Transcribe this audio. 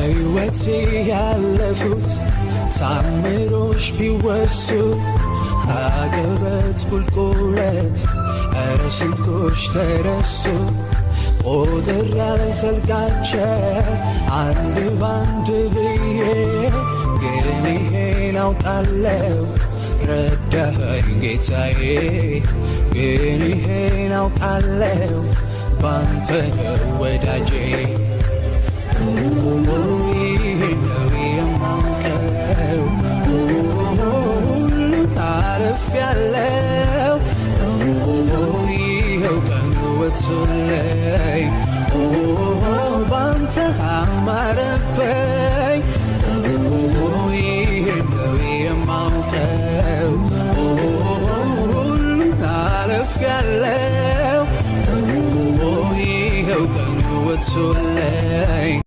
በሕይወቴ ያለፉት ታምሮች ቢወሱ አቀበት ቁልቁለት ኧረ ስንቶች ተረሱ ቁጥር ያልዘልቃቸው አንድ ባንድ ብዬ ግን ይሄን አውቃለሁ ረዳኸኝ ጌታዬ ግን ይሄን አውቃለሁ ባንተ ነው ወዳጄ ይሄን ነው የማውቀው ሁሉን አልፌያለሁ ይኸው ቀኑ ወጥቶልኝ ባንተ አማረብኝ ይሄን ነው የማውቀው ሁሉን አልፌያለሁ ይኸው ቀኑ ወጥቶልኝ